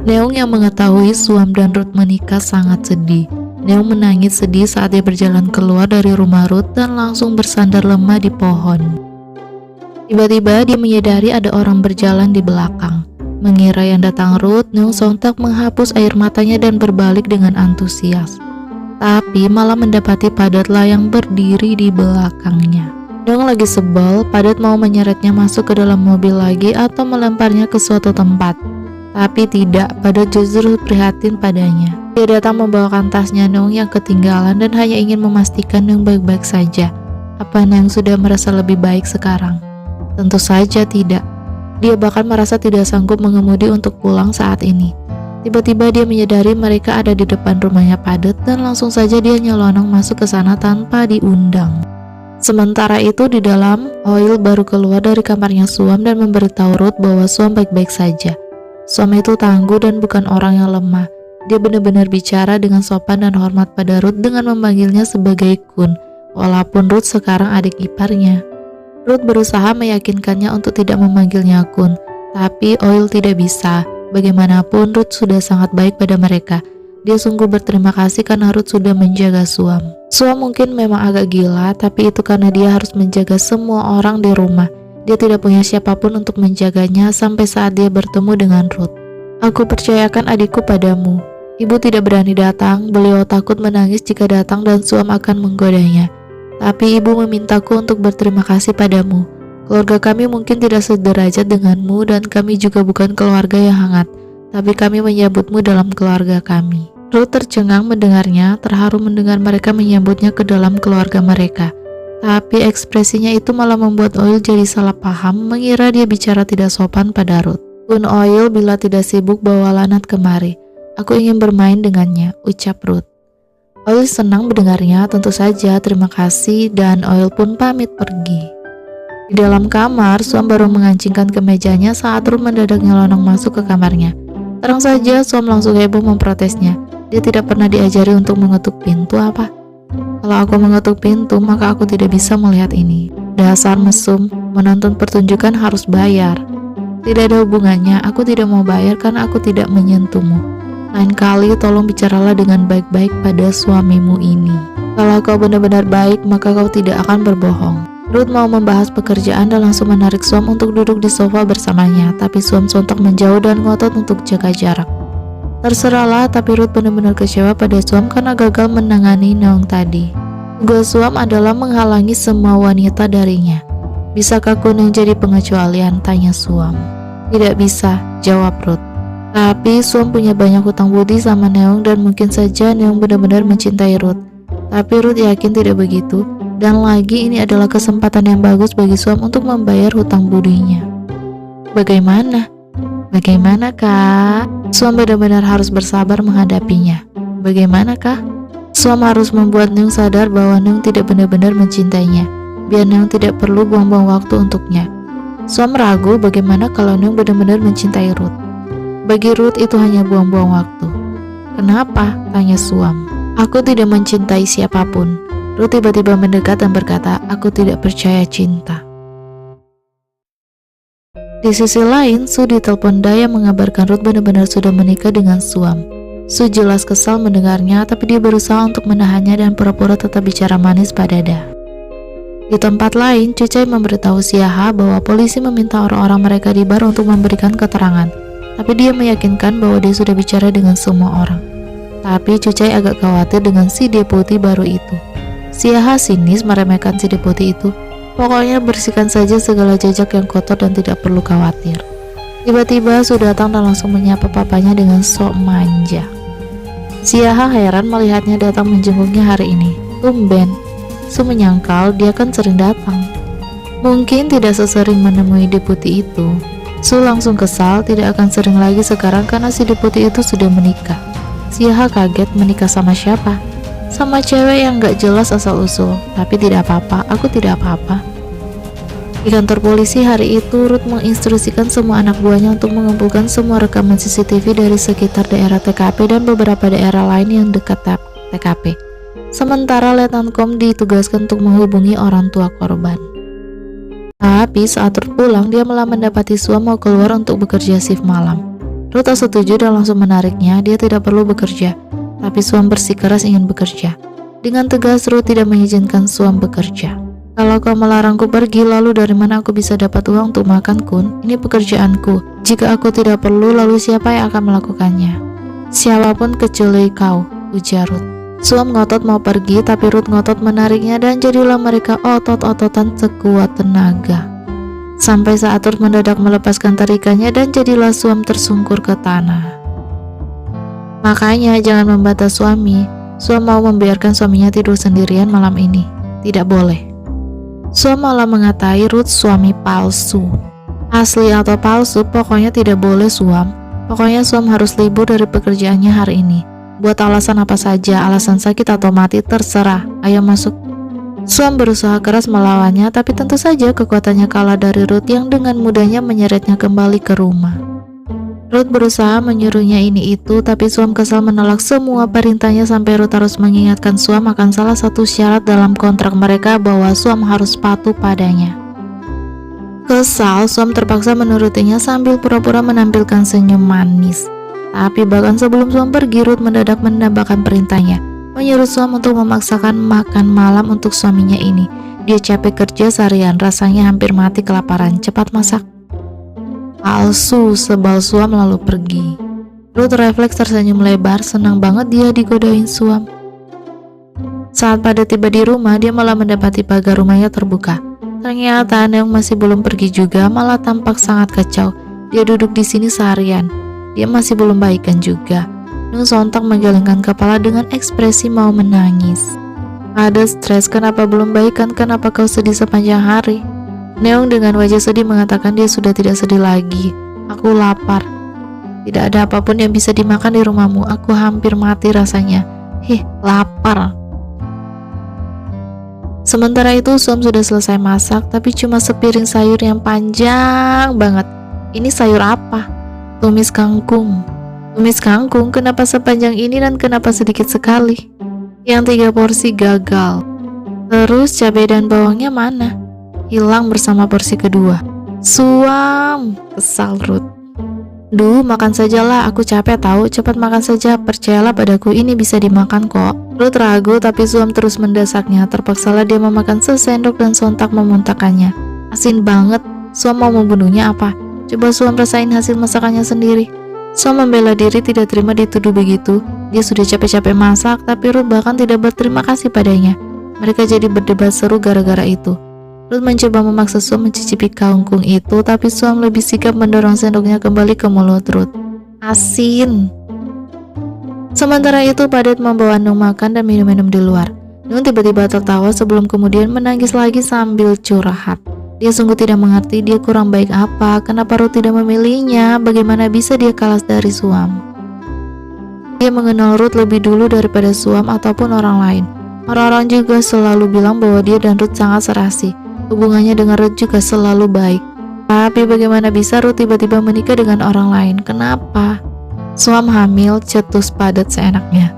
Neung yang mengetahui Suam dan Ruth menikah sangat sedih. Neung menangis sedih saat dia berjalan keluar dari rumah Ruth dan langsung bersandar lemah di pohon. Tiba-tiba dia menyadari ada orang berjalan di belakang. Mengira yang datang Ruth, Neung sontak menghapus air matanya dan berbalik dengan antusias. Tapi malah mendapati Padatlah yang berdiri di belakangnya. Neung lagi sebel, Padat mau menyeretnya masuk ke dalam mobil lagi atau melemparnya ke suatu tempat. Tapi tidak, Padat justru prihatin padanya. Dia datang membawakan tasnya Neung yang ketinggalan dan hanya ingin memastikan Neung baik-baik saja. Apa Neung sudah merasa lebih baik sekarang? Tentu saja tidak. Dia bahkan merasa tidak sanggup mengemudi untuk pulang saat ini. Tiba-tiba dia menyadari mereka ada di depan rumahnya Padat dan langsung saja dia nyelonong masuk ke sana tanpa diundang. Sementara itu di dalam, Oil baru keluar dari kamarnya Suam dan memberitahu Ruth bahwa Suam baik-baik saja. Suam itu tangguh dan bukan orang yang lemah. Dia benar-benar bicara dengan sopan dan hormat pada Ruth dengan memanggilnya sebagai Kun, walaupun Ruth sekarang adik iparnya. Ruth berusaha meyakinkannya untuk tidak memanggilnya Kun, tapi Oil tidak bisa. Bagaimanapun Ruth sudah sangat baik pada mereka. Dia sungguh berterima kasih karena Ruth sudah menjaga Suam. Suam mungkin memang agak gila, tapi itu karena dia harus menjaga semua orang di rumah. Dia tidak punya siapapun untuk menjaganya sampai saat dia bertemu dengan Ruth. Aku percayakan adikku padamu. Ibu tidak berani datang, beliau takut menangis jika datang dan Suam akan menggodanya. Tapi ibu memintaku untuk berterima kasih padamu. Keluarga kami mungkin tidak sederajat denganmu dan kami juga bukan keluarga yang hangat, tapi kami menyambutmu dalam keluarga kami. Ruth tercengang mendengarnya, terharu mendengar mereka menyambutnya ke dalam keluarga mereka. Tapi ekspresinya itu malah membuat Oil jadi salah paham, mengira dia bicara tidak sopan pada Ruth. Kun Oil bila tidak sibuk bawa Lanat kemari. Aku ingin bermain dengannya, ucap Ruth. Oil senang mendengarnya, tentu saja terima kasih dan Oil pun pamit pergi. Di dalam kamar, Suam baru mengancingkan kemejanya saat Ruth mendadak nyelonong masuk ke kamarnya. Terang saja Suam langsung heboh memprotesnya. Dia tidak pernah diajari untuk mengetuk pintu apa? Kalau aku mengetuk pintu, maka aku tidak bisa melihat ini. Dasar mesum, menonton pertunjukan harus bayar. Tidak ada hubungannya, aku tidak mau bayar karena aku tidak menyentuhmu. Lain kali tolong bicaralah dengan baik-baik pada suamimu ini. Kalau kau benar-benar baik, maka kau tidak akan berbohong. Ruth mau membahas pekerjaan dan langsung menarik Suam untuk duduk di sofa bersamanya, tapi Suam sontak menjauh dan ngotot untuk jaga jarak. Terserahlah, tapi Ruth benar-benar kecewa pada Suam karena gagal menangani Neung tadi. Tugas Suam adalah menghalangi semua wanita darinya. Bisakah Kun jadi pengecualian? Tanya Suam. Tidak bisa, jawab Ruth. Tapi Suam punya banyak hutang budi sama Neung dan mungkin saja Neung benar-benar mencintai Ruth. Tapi Ruth yakin tidak begitu. Dan lagi ini adalah kesempatan yang bagus bagi Suam untuk membayar hutang budinya. Bagaimana? Bagaimana kak? Suam benar-benar harus bersabar menghadapinya. Bagaimana kak? Suam harus membuat Neung sadar bahwa Neung tidak benar-benar mencintainya. Biar Neung tidak perlu buang-buang waktu untuknya. Suam ragu bagaimana kalau Neung benar-benar mencintai Ruth. Bagi Ruth itu hanya buang-buang waktu. Kenapa? Tanya Suam. Aku tidak mencintai siapapun. Ruth tiba-tiba mendekat dan berkata, aku tidak percaya cinta. Di sisi lain, Su ditelepon Daya mengabarkan Ruth benar-benar sudah menikah dengan Suam. Su jelas kesal mendengarnya, tapi dia berusaha untuk menahannya dan pura-pura tetap bicara manis pada Da. Di tempat lain, Cucai memberitahu Siaha bahwa polisi meminta orang-orang mereka di bar untuk memberikan keterangan. Tapi dia meyakinkan bahwa dia sudah bicara dengan semua orang. Tapi Cucai agak khawatir dengan si deputi baru itu. Siaha sinis meremehkan si deputi itu. Pokoknya bersihkan saja segala jejak yang kotor dan tidak perlu khawatir. Tiba-tiba Su datang dan langsung menyapa papanya dengan sok manja. Siaha heran melihatnya datang menjenguknya hari ini. Tumben. Su menyangkal dia kan sering datang. Mungkin tidak sesering menemui deputi itu. Su langsung kesal, tidak akan sering lagi sekarang karena si deputi itu sudah menikah. Siaha kaget, menikah sama siapa? Sama cewek yang gak jelas asal-usul. Tapi tidak apa-apa, aku tidak apa-apa. Di kantor polisi hari itu, Ruth menginstruksikan semua anak buahnya untuk mengumpulkan semua rekaman CCTV dari sekitar daerah TKP dan beberapa daerah lain yang dekat TKP. Sementara Letnan Kom ditugaskan untuk menghubungi orang tua korban. Tapi saat Ruth pulang, dia malah mendapati Suam mau keluar untuk bekerja shift malam. Ruth tak setuju dan langsung menariknya. Dia tidak perlu bekerja, tapi Suam bersikeras ingin bekerja. Dengan tegas Ruth tidak mengizinkan Suam bekerja. Kalau kau melarangku pergi, lalu dari mana aku bisa dapat uang untuk makan, Kun? Ini pekerjaanku. Jika aku tidak perlu, lalu siapa yang akan melakukannya? Siapapun kecuali kau, ujar Ruth. Suam ngotot mau pergi, tapi Ruth ngotot menariknya dan jadilah mereka otot-ototan sekuat tenaga. Sampai saat Ruth mendadak melepaskan tarikannya dan jadilah Suam tersungkur ke tanah. Makanya jangan membantah suami. Suam mau membiarkan suaminya tidur sendirian malam ini. Tidak boleh. Suam malah mengatai Ruth suami palsu. Asli atau palsu, pokoknya tidak boleh Suam. Pokoknya Suam harus libur dari pekerjaannya hari ini. Buat alasan apa saja, alasan sakit atau mati, terserah. Ayo masuk. Suam berusaha keras melawannya, tapi tentu saja kekuatannya kalah dari Ruth yang dengan mudahnya menyeretnya kembali ke rumah. Ruth berusaha menyuruhnya ini itu, tapi Suam kesal menolak semua perintahnya sampai Ruth harus mengingatkan Suam akan salah satu syarat dalam kontrak mereka bahwa Suam harus patuh padanya. Kesal, Suam terpaksa menurutinya sambil pura-pura menampilkan senyum manis. Tapi bahkan sebelum Suam pergi, Ruth mendadak menambahkan perintahnya, menyuruh Suam untuk memaksakan makan malam untuk suaminya ini. Dia capek kerja seharian, rasanya hampir mati kelaparan, cepat masak. Palsu, sebal Suam lalu pergi. Ruth refleks tersenyum lebar, senang banget dia digodain Suam. Saat pada tiba di rumah, dia malah mendapati pagar rumahnya terbuka. Ternyata Neung masih belum pergi juga, malah tampak sangat kacau. Dia duduk di sini seharian. Dia masih belum baikan juga. Neung sontak menggelengkan kepala dengan ekspresi mau menangis. Ada stres, kenapa belum baikan? Kenapa kau sedih sepanjang hari? Neung dengan wajah sedih mengatakan dia sudah tidak sedih lagi. Aku lapar. Tidak ada apapun yang bisa dimakan di rumahmu. Aku hampir mati rasanya. Lapar. Sementara itu Suam sudah selesai masak, tapi cuma sepiring sayur yang panjang banget. Ini sayur apa? Tumis kangkung. Tumis kangkung, kenapa sepanjang ini dan kenapa sedikit sekali? Yang 3 porsi gagal. Terus cabai dan bawangnya mana? Hilang bersama porsi kedua. Suam, kesal Ruth. Duh, makan sajalah, aku capek tahu. Cepat makan saja, percayalah padaku, ini bisa dimakan kok. Ruth ragu, tapi Suam terus mendesaknya. Terpaksalah dia memakan sesendok dan sontak memuntahkannya. Asin banget. Suam mau membunuhnya apa? Coba Suam rasain hasil masakannya sendiri. Suam membela diri, tidak terima dituduh begitu. Dia sudah capek-capek masak, tapi Ruth bahkan tidak berterima kasih padanya. Mereka jadi berdebat seru gara-gara itu. Ruth mencoba memaksa Suam mencicipi kangkung itu, tapi Suam lebih sigap mendorong sendoknya kembali ke mulut Ruth. Asin. Sementara itu Padet membawa Neung makan dan minum-minum di luar. Neung tiba-tiba tertawa sebelum kemudian menangis lagi sambil curhat. Dia sungguh tidak mengerti dia kurang baik apa, kenapa Ruth tidak memilihnya, bagaimana bisa dia kalah dari Suam. Dia mengenal Ruth lebih dulu daripada Suam ataupun orang lain. Orang-orang juga selalu bilang bahwa dia dan Ruth sangat serasi. Hubungannya dengan Ruth juga selalu baik. Tapi bagaimana bisa Ruth tiba-tiba menikah dengan orang lain? Kenapa? Suam hamil, cetus Padet seenaknya.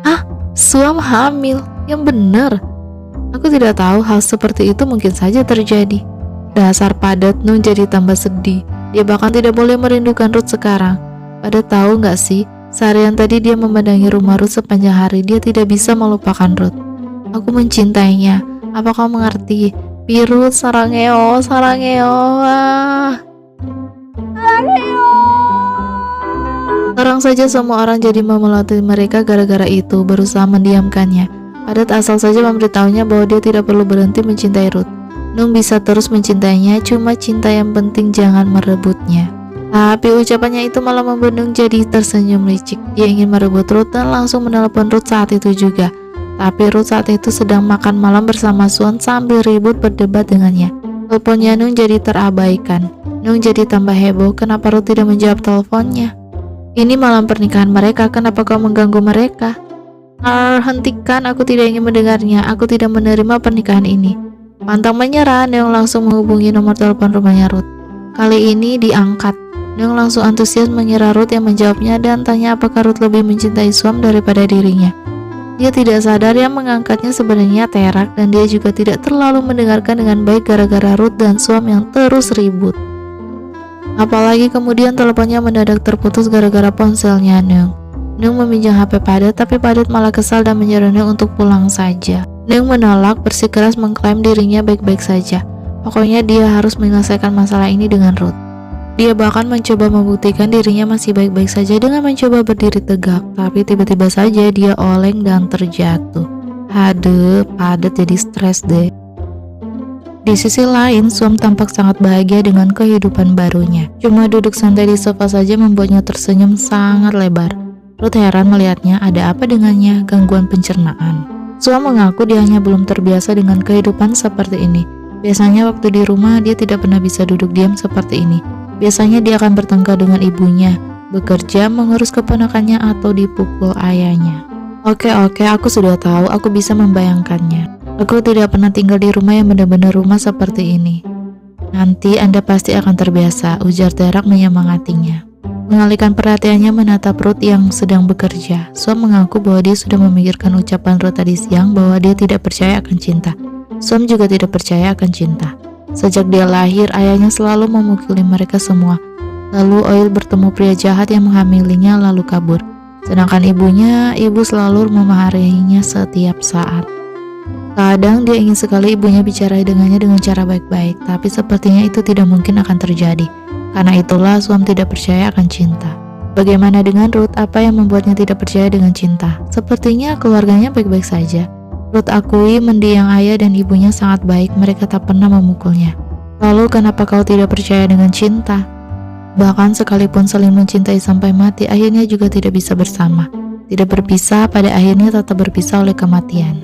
Hah? Suam hamil? Yang benar. Aku tidak tahu, hal seperti itu mungkin saja terjadi. Dasar Padet, Neung jadi tambah sedih. Dia bahkan tidak boleh merindukan Ruth sekarang. Padet tahu nggak sih, seharian tadi dia memandangi rumah Ruth sepanjang hari. Dia tidak bisa melupakan Ruth. Aku mencintainya. Apa kau mengerti? Pirut, sarangeo, sarangeo. Sekarang saja semua orang jadi memelototi mereka gara-gara itu, berusaha mendiamkannya. Padet asal saja memberitahunya bahwa dia tidak perlu berhenti mencintai Ruth. Neung bisa terus mencintainya, cuma cinta yang penting jangan merebutnya. Tapi ucapannya itu malah membuat Neung jadi tersenyum licik. Dia ingin merebut Ruth dan langsung menelepon Ruth saat itu juga. Tapi Ruth saat itu sedang makan malam bersama Suam sambil ribut berdebat dengannya. Teleponnya Neung jadi terabaikan. Neung jadi tambah heboh, kenapa Ruth tidak menjawab teleponnya? Ini malam pernikahan mereka, kenapa kau mengganggu mereka? Hentikan, aku tidak ingin mendengarnya, aku tidak menerima pernikahan ini. Pantang menyerah, Neung langsung menghubungi nomor telepon rumahnya Ruth. Kali ini diangkat. Neung langsung antusias mengira Ruth yang menjawabnya dan tanya apakah Ruth lebih mencintai Suam daripada dirinya. Dia tidak sadar yang mengangkatnya sebenarnya Terak, dan dia juga tidak terlalu mendengarkan dengan baik gara-gara Ruth dan Suam yang terus ribut. Apalagi kemudian teleponnya mendadak terputus gara-gara ponselnya Neung. Neung meminjam HP Padet, tapi Padet malah kesal dan menyuruh Neung untuk pulang saja. Neung menolak, bersikeras mengklaim dirinya baik-baik saja. Pokoknya dia harus menyelesaikan masalah ini dengan Ruth. Dia bahkan mencoba membuktikan dirinya masih baik-baik saja dengan mencoba berdiri tegak, tapi tiba-tiba saja dia oleng dan terjatuh. Aduh, Padet jadi stres deh. Di sisi lain, Suam tampak sangat bahagia dengan kehidupan barunya. Cuma duduk santai di sofa saja membuatnya tersenyum sangat lebar. Ruth heran melihatnya, ada apa dengannya, gangguan pencernaan. Suam mengaku dia hanya belum terbiasa dengan kehidupan seperti ini. Biasanya waktu di rumah dia tidak pernah bisa duduk diam seperti ini. Biasanya dia akan bertengkar dengan ibunya, bekerja, mengurus keponakannya, atau dipukul ayahnya. Oke, aku sudah tahu, aku bisa membayangkannya. Aku tidak pernah tinggal di rumah yang benar-benar rumah seperti ini. Nanti Anda pasti akan terbiasa, ujar Terak menyemangatinya. Mengalihkan perhatiannya menatap Ruth yang sedang bekerja. Suam mengaku bahwa dia sudah memikirkan ucapan Ruth tadi siang bahwa dia tidak percaya akan cinta. Suam juga tidak percaya akan cinta. Sejak dia lahir, ayahnya selalu memukuli mereka semua. Lalu Oil bertemu pria jahat yang menghamilinya lalu kabur. Sedangkan ibu selalu memarahinya setiap saat. Kadang dia ingin sekali ibunya bicara dengannya dengan cara baik-baik, tapi sepertinya itu tidak mungkin akan terjadi. Karena itulah Suam tidak percaya akan cinta. Bagaimana dengan Ruth? Apa yang membuatnya tidak percaya dengan cinta? Sepertinya keluarganya baik-baik saja. Ruth akui mendiang ayah dan ibunya sangat baik, mereka tak pernah memukulnya. Lalu kenapa kau tidak percaya dengan cinta? Bahkan sekalipun saling mencintai sampai mati, akhirnya juga tidak bisa bersama. Tidak berpisah, pada akhirnya tetap berpisah oleh kematian.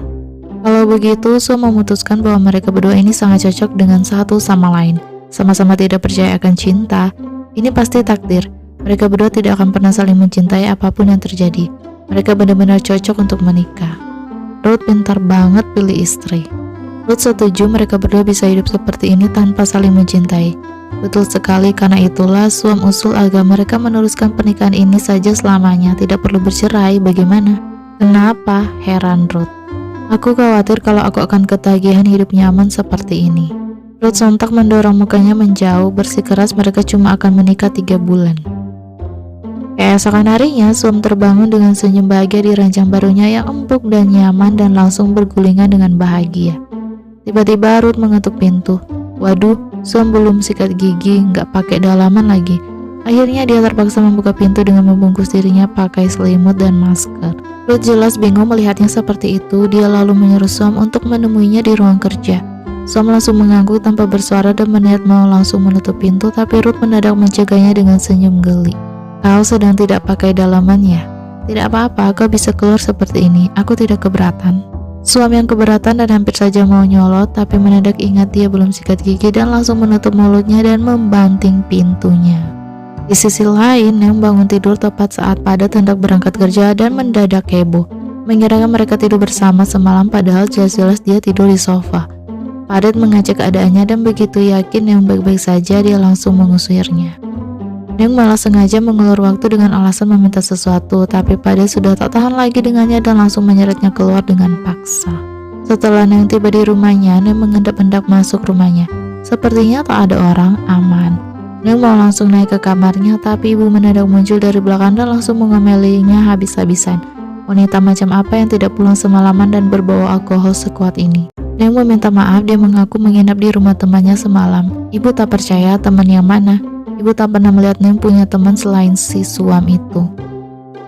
Kalau begitu, Suam memutuskan bahwa mereka berdua ini sangat cocok dengan satu sama lain. Sama-sama tidak percaya akan cinta. Ini pasti takdir. Mereka berdua tidak akan pernah saling mencintai apapun yang terjadi. Mereka benar-benar cocok untuk menikah. Ruth pintar banget pilih istri. Ruth setuju mereka berdua bisa hidup seperti ini tanpa saling mencintai. Betul sekali, karena itulah Suam usul agar mereka meneruskan pernikahan ini saja selamanya, tidak perlu bercerai. Bagaimana? Kenapa? Heran Ruth. Aku khawatir kalau aku akan ketagihan hidup nyaman seperti ini. Ruth sontak mendorong mukanya menjauh, bersikeras mereka cuma akan menikah 3 bulan. Keesokan harinya, Suam terbangun dengan senyum bahagia di ranjang barunya yang empuk dan nyaman dan langsung bergulingan dengan bahagia. Tiba-tiba Ruth mengetuk pintu. Waduh, Suam belum sikat gigi, nggak pakai dalaman lagi. Akhirnya dia terpaksa membuka pintu dengan membungkus dirinya pakai selimut dan masker. Ruth jelas bingung melihatnya seperti itu. Dia lalu menyuruh Suam untuk menemuinya di ruang kerja. Suam langsung mengangguk tanpa bersuara dan berniat mau langsung menutup pintu, tapi Ruth mendadak mencegahnya dengan senyum geli. Kau sedang tidak pakai dalaman ya? Tidak apa-apa, kau bisa keluar seperti ini. Aku tidak keberatan. Suam yang keberatan dan hampir saja mau nyolot, tapi mendadak ingat dia belum sikat gigi dan langsung menutup mulutnya dan membanting pintunya. Di sisi lain, Neung bangun tidur tepat saat Padet hendak berangkat kerja dan mendadak heboh. Mengirakan mereka tidur bersama semalam, padahal jelas-jelas dia tidur di sofa. Padet mengecek keadaannya dan begitu yakin Neung baik-baik saja, dia langsung mengusirnya. Neung malah sengaja mengulur waktu dengan alasan meminta sesuatu, tapi Padet sudah tak tahan lagi dengannya dan langsung menyeretnya keluar dengan paksa. Setelah Neung tiba di rumahnya, Neung mengendap-endap masuk rumahnya. Sepertinya tak ada orang, aman. Neung mau langsung naik ke kamarnya, tapi ibu mendadak muncul dari belakang dan langsung mengemelinya habis-habisan. Wanita macam apa yang tidak pulang semalaman dan berbau alkohol sekuat ini? Neung meminta maaf, dia mengaku menginap di rumah temannya semalam. Ibu tak percaya, teman yang mana? Ibu tak pernah melihat Neung punya teman selain si Suam itu.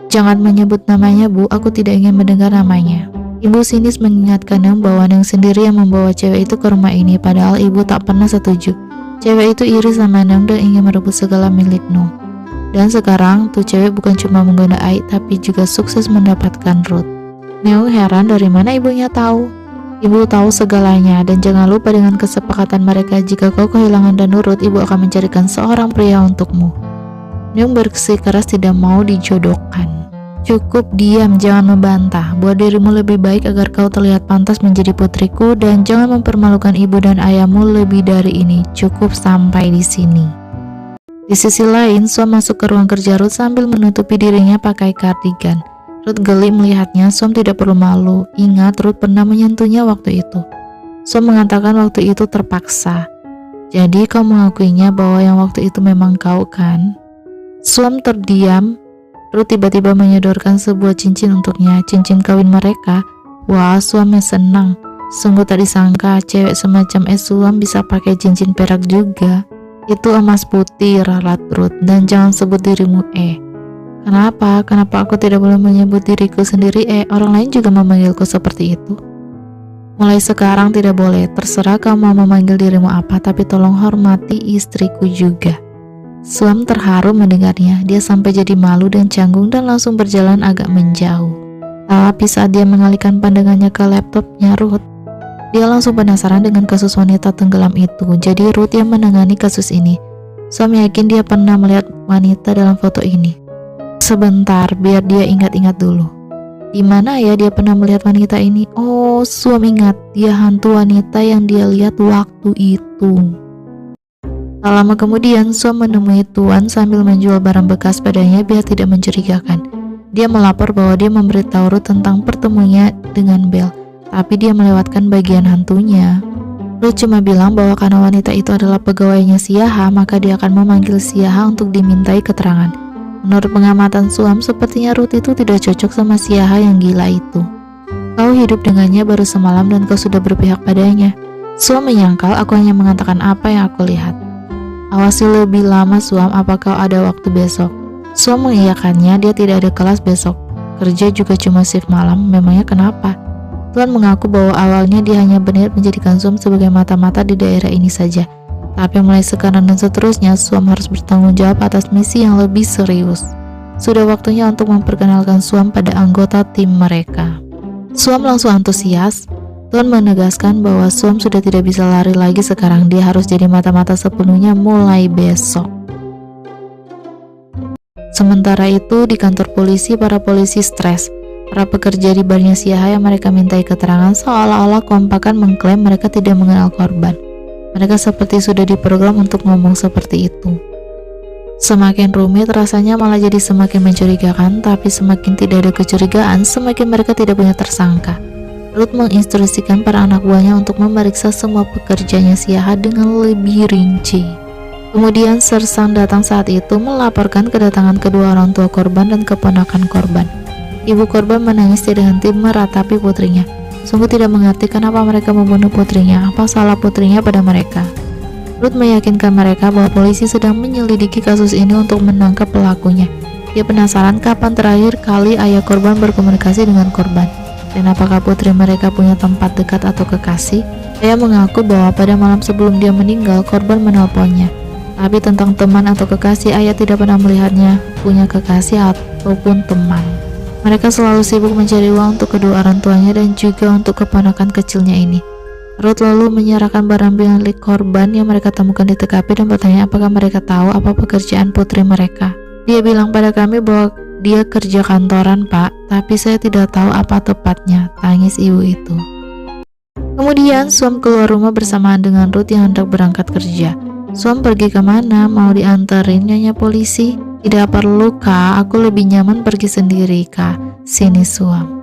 Jangan menyebut namanya, Bu, aku tidak ingin mendengar namanya. Ibu sinis mengingatkan Neung bahwa Neung sendiri yang membawa cewek itu ke rumah ini, padahal ibu tak pernah setuju. Cewek itu iri sama Neung dan ingin merebut segala milik Neung. Dan sekarang tuh cewek bukan cuma menggoda Ai, tapi juga sukses mendapatkan Ruth. Neung heran dari mana ibunya tahu. Ibu tahu segalanya, dan jangan lupa dengan kesepakatan mereka, jika kau kehilangan dan nurut, ibu akan mencarikan seorang pria untukmu. Neung bersikeras tidak mau dijodohkan. Cukup diam, jangan membantah. Buat dirimu lebih baik agar kau terlihat pantas menjadi putriku, dan jangan mempermalukan ibu dan ayahmu lebih dari ini. Cukup sampai di sini. Di sisi lain, Suam masuk ke ruang kerja Ruth sambil menutupi dirinya pakai kardigan. Ruth geli melihatnya. Suam tidak perlu malu. Ingat, Ruth pernah menyentuhnya waktu itu. Suam mengatakan waktu itu terpaksa. Jadi kau mengakuinya bahwa yang waktu itu memang kau kan? Suam terdiam. Ruth tiba-tiba menyodorkan sebuah cincin untuknya, cincin kawin mereka. Wah, Suamnya senang. Sungguh tak disangka cewek semacam Suam bisa pakai cincin perak juga. Itu emas putih, ralat Ruth, dan jangan sebut dirimu Kenapa? Kenapa aku tidak boleh menyebut diriku sendiri Orang lain juga memanggilku seperti itu. Mulai sekarang tidak boleh, terserah kamu mau memanggil dirimu apa, tapi tolong hormati istriku juga. Suam terharu mendengarnya, dia sampai jadi malu dan canggung dan langsung berjalan agak menjauh. Tapi saat dia mengalihkan pandangannya ke laptopnya Ruth, dia langsung penasaran dengan kasus wanita tenggelam itu. Jadi Ruth yang menangani kasus ini. Suam yakin dia pernah melihat wanita dalam foto ini. Sebentar, biar dia ingat-ingat dulu. Di mana ya dia pernah melihat wanita ini? Oh, Suam ingat, dia hantu wanita yang dia lihat waktu itu. Tak lama kemudian, Suam menemui Tuan sambil menjual barang bekas padanya biar tidak mencurigakan. Dia melapor bahwa dia memberitahu Ruth tentang pertemuannya dengan Belle, tapi dia melewatkan bagian hantunya. Ruth cuma bilang bahwa karena wanita itu adalah pegawainya Siaha, maka dia akan memanggil Siaha untuk dimintai keterangan. Menurut pengamatan Suam, sepertinya Ruth itu tidak cocok sama Siaha yang gila itu. Kau hidup dengannya baru semalam dan kau sudah berpihak padanya. Suam menyangkal aku hanya mengatakan apa yang aku lihat. Awasi lebih lama Suam, apa kau ada waktu besok? Suam mengiyakannya, dia tidak ada kelas besok. Kerja juga cuma shift malam, memangnya kenapa? Tuan mengaku bahwa awalnya dia hanya berniat menjadikan Suam sebagai mata-mata di daerah ini saja. Tapi mulai sekarang dan seterusnya, Suam harus bertanggung jawab atas misi yang lebih serius. Sudah waktunya untuk memperkenalkan Suam pada anggota tim mereka. Suam langsung antusias. Tuan menegaskan bahwa Suam sudah tidak bisa lari lagi sekarang, dia harus jadi mata-mata sepenuhnya mulai besok. Sementara itu di kantor polisi, para polisi stres. Para pekerja di barnya Siaha yang mereka mintai keterangan seolah-olah kompakan mengklaim mereka tidak mengenal korban. Mereka seperti sudah diprogram untuk ngomong seperti itu. Semakin rumit rasanya malah jadi semakin mencurigakan, tapi semakin tidak ada kecurigaan, semakin mereka tidak punya tersangka. Ruth menginstruksikan para anak buahnya untuk memeriksa semua pekerjanya Siaha dengan lebih rinci. Kemudian Sersang datang saat itu melaporkan kedatangan kedua orang tua korban dan keponakan korban. Ibu korban menangis tidak henti meratapi putrinya. Sungguh tidak mengerti kenapa mereka membunuh putrinya, apa salah putrinya pada mereka. Ruth meyakinkan mereka bahwa polisi sedang menyelidiki kasus ini untuk menangkap pelakunya. Dia penasaran kapan terakhir kali ayah korban berkomunikasi dengan korban, dan apakah putri mereka punya tempat dekat atau kekasih. Ayah mengaku bahwa pada malam sebelum dia meninggal, korban menelponnya. Tapi tentang teman atau kekasih, ayah tidak pernah melihatnya punya kekasih ataupun teman. Mereka selalu sibuk mencari uang untuk kedua orang tuanya dan juga untuk keponakan kecilnya ini. Ruth lalu menyerahkan barang milik korban yang mereka temukan di TKP dan bertanya apakah mereka tahu apa pekerjaan putri mereka. Dia bilang pada kami bahwa dia kerja kantoran, Pak, tapi saya tidak tahu apa tepatnya, tangis ibu itu. Kemudian Suam keluar rumah bersamaan dengan Ruth yang hendak berangkat kerja. Suam pergi kemana? Mau diantarin nyonya polisi? Tidak perlu kak, aku lebih nyaman pergi sendiri kak, sini Suam.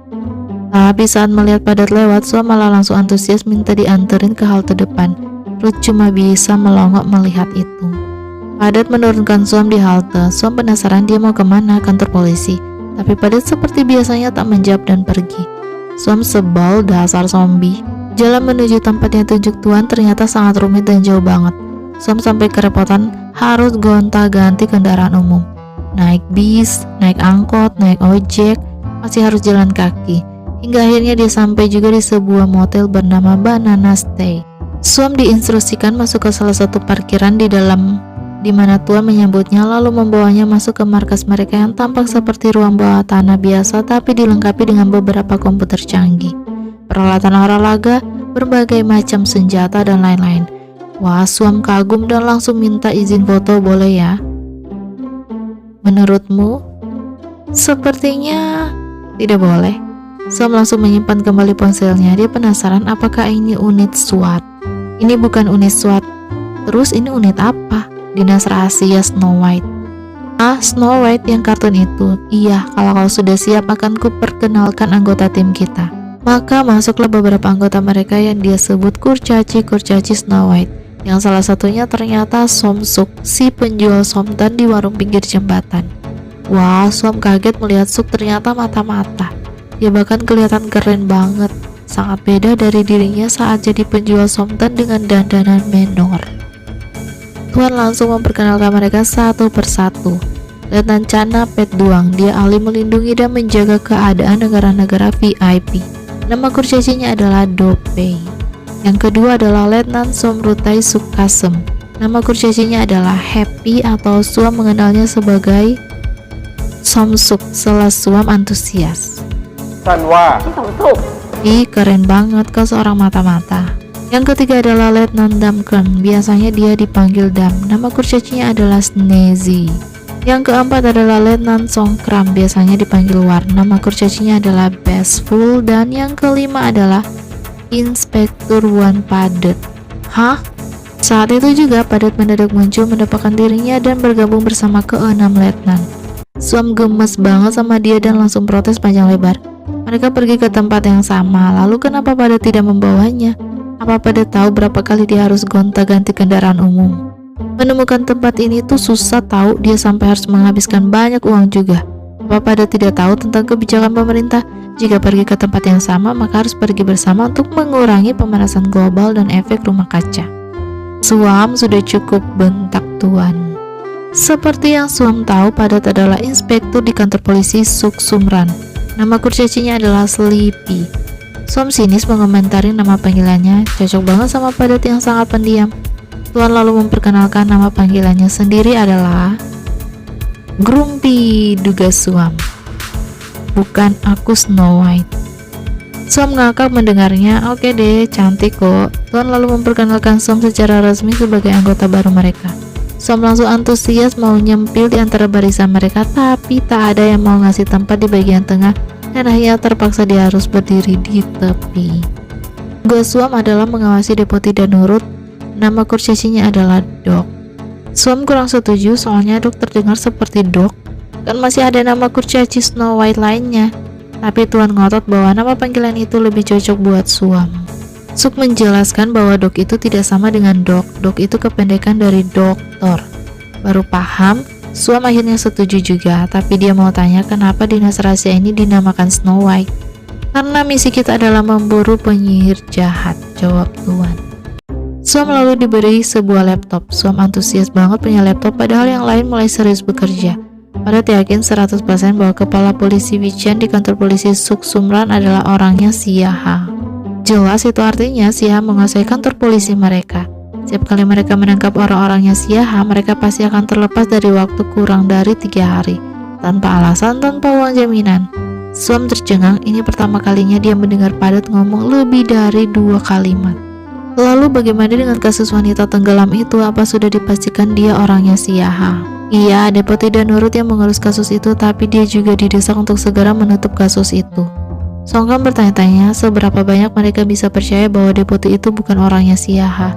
Tapi saat melihat Padat lewat, Suam malah langsung antusias minta dianterin ke halte depan. Ruth cuma bisa melongok melihat itu. Padat menurunkan Suam di halte. Suam penasaran dia mau kemana, kantor polisi. Tapi Padat seperti biasanya tak menjawab dan pergi. Suam sebal, dasar zombie. Jalan menuju tempat yang tunjuk Tuan ternyata sangat rumit dan jauh banget. Suam sampai kerepotan harus gonta-ganti kendaraan umum. Naik bis, naik angkot, naik ojek, masih harus jalan kaki. Hingga akhirnya dia sampai juga di sebuah motel bernama Banana Stay. Suam diinstruksikan masuk ke salah satu parkiran di mana Tuan menyambutnya lalu membawanya masuk ke markas mereka yang tampak seperti ruang bawah tanah biasa tapi dilengkapi dengan beberapa komputer canggih, peralatan olahraga, berbagai macam senjata dan lain-lain. Wah, Suam kagum dan langsung minta izin foto, boleh ya? Menurutmu? Sepertinya tidak boleh. Suam langsung menyimpan kembali ponselnya. Dia penasaran apakah ini unit SWAT. Ini bukan unit SWAT. Terus ini unit apa? Dinas Rahasia Snow White. Ah, Snow White yang kartun itu. Iya, kalau kau sudah siap akan kuperkenalkan anggota tim kita. Maka masuklah beberapa anggota mereka yang dia sebut kurcaci Snow White. yang salah satunya ternyata Somsuk, si penjual somtan di warung pinggir jembatan. Wah, Som kaget melihat Suk ternyata mata-mata. Dia bahkan kelihatan keren banget, sangat beda dari dirinya saat jadi penjual somtan dengan dandanan menor. Tuan langsung memperkenalkan mereka satu persatu. Letnan Chana Petduang, dia ahli melindungi dan menjaga keadaan negara-negara VIP. Nama kurcacinya adalah Do Pei. Yang kedua adalah Letnan Somrutai Sukasem. Nama kurcacinya adalah Happy atau Suam mengenalnya sebagai Somsuk, selas Suam antusias. Sanwa. Ih, keren banget ke seorang mata-mata. Yang ketiga adalah Letnan Damken. Biasanya dia dipanggil Dam. Nama kurcacinya adalah Snezi. Yang keempat adalah Letnan Songkram, biasanya dipanggil War. Nama kurcacinya adalah Bestful. Dan yang kelima adalah Inspektur Wan Padet. Hah? Saat itu juga Padet mendadak muncul mendapatkan dirinya dan bergabung bersama keenam letnan. Suam gemes banget sama dia dan langsung protes panjang lebar. Mereka pergi ke tempat yang sama, lalu kenapa Padet tidak membawanya? Apa Padet tahu berapa kali dia harus gonta-ganti kendaraan umum? Menemukan tempat ini tuh susah tahu, dia sampai harus menghabiskan banyak uang juga. Apa Padet tidak tahu tentang kebijakan pemerintah? Jika pergi ke tempat yang sama, maka harus pergi bersama untuk mengurangi pemanasan global dan efek rumah kaca. Suam sudah cukup, bentak Tuan. Seperti yang Suam tahu, Padet adalah inspektur di kantor polisi Suk Sumran. Nama kurcacinya adalah Sleepy. Suam sinis mengomentari nama panggilannya, cocok banget sama Padet yang sangat pendiam. Tuan lalu memperkenalkan nama panggilannya sendiri adalah Grumpy, duga Suam. Bukan aku Snow White. Suam ngakak mendengarnya. Oke deh, cantik kok. Tuan lalu memperkenalkan Suam secara resmi sebagai anggota baru mereka. Suam langsung antusias mau nyempil di antara barisan mereka, tapi tak ada yang mau ngasih tempat di bagian tengah dan akhirnya terpaksa dia harus berdiri di tepi. Tugas Suam adalah mengawasi Deputi dan Nurut. Nama kurcacinya adalah Dok. Suam kurang setuju soalnya Dok terdengar seperti Dok. Kan masih ada nama kurcaci Snow White lainnya. Tapi Tuan ngotot bahwa nama panggilan itu lebih cocok buat Suam. Suk menjelaskan bahwa Dok itu tidak sama dengan Dok. Dok itu kependekan dari doktor. Baru paham, Suam akhirnya setuju juga. Tapi dia mau tanya kenapa dinas rahasia ini dinamakan Snow White. Karena misi kita adalah memburu penyihir jahat, jawab Tuan. Suam lalu diberi sebuah laptop. Suam antusias banget punya laptop, padahal yang lain mulai serius bekerja. Padet yakin 100% bahwa kepala polisi Wichan di kantor polisi Suk Sumran adalah orangnya Siaha. Jelas itu artinya Siaha menguasai kantor polisi mereka. Setiap kali mereka menangkap orang-orangnya Siaha, mereka pasti akan terlepas dari waktu kurang dari 3 hari, tanpa alasan, tanpa uang jaminan. Suam tercengang, ini pertama kalinya dia mendengar Padet ngomong lebih dari 2 kalimat. Lalu bagaimana dengan kasus wanita tenggelam itu? Apa sudah dipastikan dia orangnya Siaha? Iya, Deputi dan Nurut yang mengurus kasus itu, tapi dia juga didesak untuk segera menutup kasus itu. Songkam bertanya-tanya seberapa banyak mereka bisa percaya bahwa Deputi itu bukan orangnya Siaha.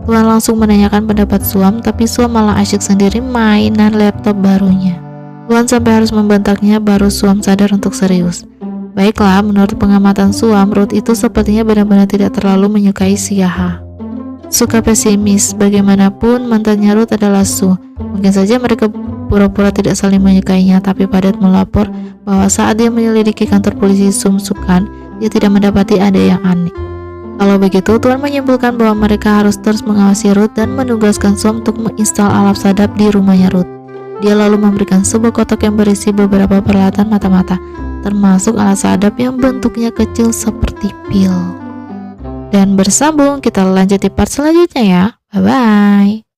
Tuan langsung menanyakan pendapat Suam, tapi Suam malah asyik sendiri mainan laptop barunya. Tuan sampai harus membentaknya, baru Suam sadar untuk serius. Baiklah, menurut pengamatan Suam, Ruth itu sepertinya benar-benar tidak terlalu menyukai Siaha. Suka pesimis, bagaimanapun mantannya Ruth adalah Su. Mungkin saja mereka pura-pura tidak saling menyukainya, tapi Padet melapor bahwa saat dia menyelidiki kantor polisi Sumsukan, dia tidak mendapati ada yang aneh. Kalau begitu, Tuan menyimpulkan bahwa mereka harus terus mengawasi Ruth dan menugaskan Suam untuk menginstal alat sadap di rumahnya Ruth. Dia lalu memberikan sebuah kotak yang berisi beberapa peralatan mata-mata, termasuk alat sadap yang bentuknya kecil seperti pil. Dan bersambung, kita lanjut di part selanjutnya ya. Bye-bye.